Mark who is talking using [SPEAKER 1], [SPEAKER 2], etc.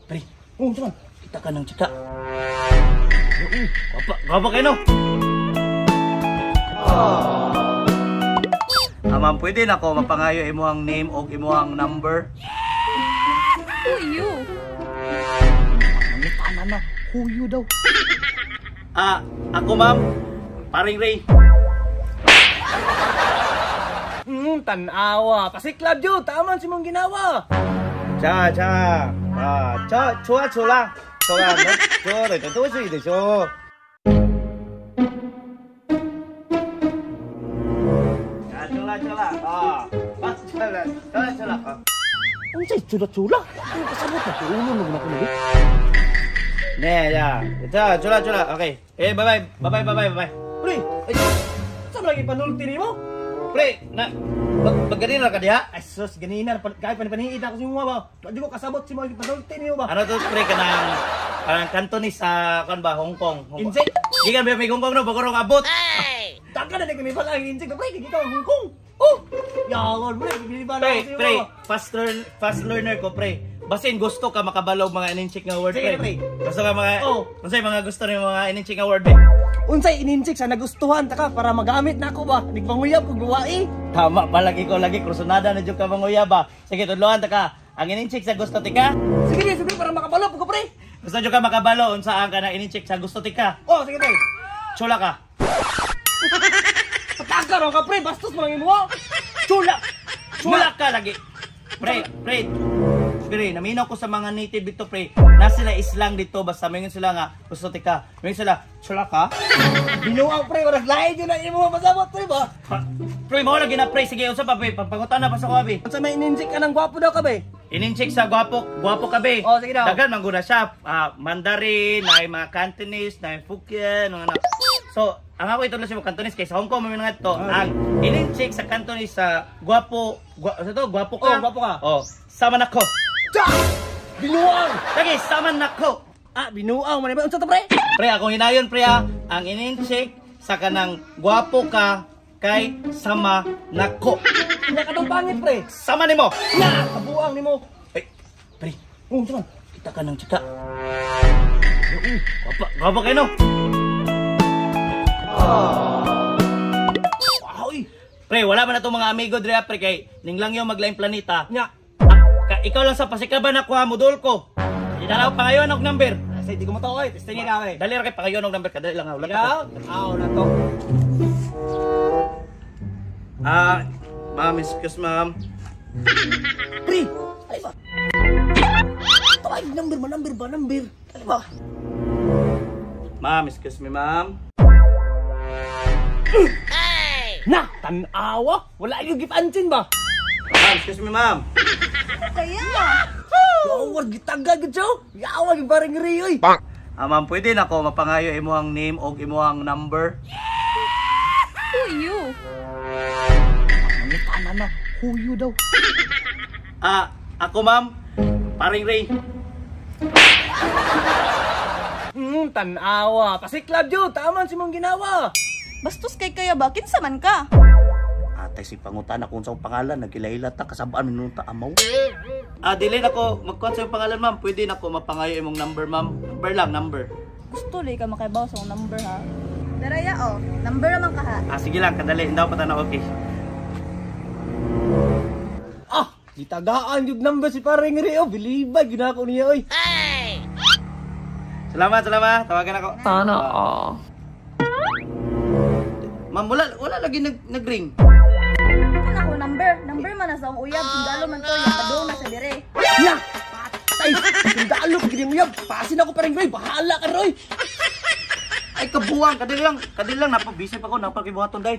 [SPEAKER 1] Pre, saan? Kita ka ng chika. Gapa kayo, no? Ma'am, pwede na ko mapangayo imuhang name o imuhang number?
[SPEAKER 2] Who you?
[SPEAKER 1] Ano? Who you daw? Ako ma'am, paring Ray.
[SPEAKER 3] Tanawa. Pasiklab yun. Taman si mong ginawa.
[SPEAKER 1] 자, 좋아. 좋아를 또 도와줘야 되죠. 자, 좋아.
[SPEAKER 3] Unsay chula-chula? Ano kasabot na? Tulungan mo na ko nito.
[SPEAKER 1] 네, 자, 좋아. 오케이. bye.
[SPEAKER 3] Pre, saan lagi panulti ni mo?
[SPEAKER 1] Pre, magganina ka diha?
[SPEAKER 3] Ay sus, ganina. Kahit panipaniid ako si mo ba? Di ko kasabot si mo panulti ni mo ba?
[SPEAKER 1] Ano to, pre, kanang Cantonese sa Hong Kong.
[SPEAKER 3] Insik?
[SPEAKER 1] Gikan ba may Hong Kong no, bagorong abot.
[SPEAKER 3] Taka na kami pala ang insik. Pre, kikita ang Hong Kong. Oh! Yawan, pre, kikita na ako
[SPEAKER 1] Pre, fast learner ko, pre. Basin gusto ka makabalaw mga ininchik nga word,
[SPEAKER 3] Sige,
[SPEAKER 1] pre.
[SPEAKER 3] pre.
[SPEAKER 1] Gusto ka mga,
[SPEAKER 3] Oh.
[SPEAKER 1] unsay mga gusto rin mga ininchik nga word, pre.
[SPEAKER 3] Unsay ininchik sa nagustuhan taka para magamit na ako ba? Nagpanguyab ko guwai.
[SPEAKER 1] Tama, palagi ko lagi, krusonada na dyan ka manguya ba. Sige, tudloan ta ka. Ang ininchik sa gusto tika.
[SPEAKER 3] Sige para makabalo ko pre.
[SPEAKER 1] Gusto nyo ka makabalaw, unsaan ka na ininchik sa gusto tika.
[SPEAKER 3] Oh, sige pre.
[SPEAKER 1] Chula ka.
[SPEAKER 3] Patagaro ka pre, bastos mga imo.
[SPEAKER 1] Chula ka lagi. Pre, naminaw ko sa mga native dito, pre. Na sila islang dito, basta mingon sila nga, gusto tika. Mingon sila, chula ka?
[SPEAKER 3] Binuang pre, warag lahi dyan na imo masabot pre ba?
[SPEAKER 1] Pre, mo lagi na pre. Sige, usa pa, pre. Pagpangutan na pa sa kuwabi.
[SPEAKER 3] Unsa may ininchik ka ng gwapo daw ka be?
[SPEAKER 1] Ininchik sa gwapo ka, be.
[SPEAKER 3] Oh, sige daw.
[SPEAKER 1] Dagan, mangguna siya. Mandarin, na mga Cantonese, na Fukien, mga na. So, ang ako ito na siya Cantonese, kaysa Hong Kong, mga ito. Ang ininchik sa Cantonese sa gwapo ka.
[SPEAKER 3] Oh, gwapo ka.
[SPEAKER 1] Oh, sama na ko.
[SPEAKER 3] Binuang!
[SPEAKER 1] Lagi, sama na ko.
[SPEAKER 3] Binuang man ba unsa to pre?
[SPEAKER 1] Pre, akong hinayon, pre, ang ininchik sa kanang gwapo ka kay sama na ko.
[SPEAKER 3] Nya ka tong pangit pre.
[SPEAKER 1] Sama nimo.
[SPEAKER 3] Na, kabuang nimo.
[SPEAKER 1] Ay, pre,
[SPEAKER 3] Saan?
[SPEAKER 1] kita ka ng chika. Gapa kayo, no?
[SPEAKER 3] Ay,
[SPEAKER 1] Pre, wala man na itong mga amigo dre, pre, kay ninglang yung maglaing planeta.
[SPEAKER 3] nya.
[SPEAKER 1] Ikaw lang sa pasikaban ako ha, mudol ko. Idalaw pa ngayon og number.
[SPEAKER 3] Say di ko mataoy, testing ka kay.
[SPEAKER 1] Dali ra kay pa ngayon og number, kadali lang ha. Wala
[SPEAKER 3] Ikaw? Na to.
[SPEAKER 1] Ma'am, excuse ma'am.
[SPEAKER 3] Pre, ay ba? Tawag number. Ay ba?
[SPEAKER 1] Ma'am, excuse me ma'am.
[SPEAKER 3] Na, tanawa. Wala yung gipansin ba?
[SPEAKER 1] Ma'am, excuse me ma'am.
[SPEAKER 2] Kaya?
[SPEAKER 3] Yawag gitagad ka siya. Yawag yung parang riyoy.
[SPEAKER 1] Ma'am, pwede na ko mapangayo imuhang name o imuhang number?
[SPEAKER 2] Who you?
[SPEAKER 3] Ano? Who you daw?
[SPEAKER 1] Ako ma'am, paring Ray.
[SPEAKER 3] Tanawa. Pasiklab yun. Taman si mong ginawa.
[SPEAKER 2] Bastos kay kaya ba? Kinsa man ka?
[SPEAKER 1] Atay si pangutan ako sa pangalan, nagkilailat ta kasabaan minuta amaw. Dili na ko magkuha sa pangalan ma'am, pwede na ko mapangayo imong number ma'am. Number.
[SPEAKER 2] Gusto li ka makaibaw sa number ha. Daraya number naman ka ha.
[SPEAKER 1] Sige lang, kadali, hindi pa na okay.
[SPEAKER 3] Gitagaan yung number si parang riyo. Bilibay, ginako niya oy.
[SPEAKER 1] Salamat. Tawagan ako.
[SPEAKER 2] Sana
[SPEAKER 1] Ma'am, wala lagi nag-ring.
[SPEAKER 2] Ano ako number man na sa akong uyab. Sundalo man to, yung kadong na sa dire.
[SPEAKER 3] Ya! Patay! Sundalo, pagkini mo yan. Pasin ako parang riyo. Bahala ka roy.
[SPEAKER 1] Ay kabuang, kadili lang napabisip ako, napakibuhaton day.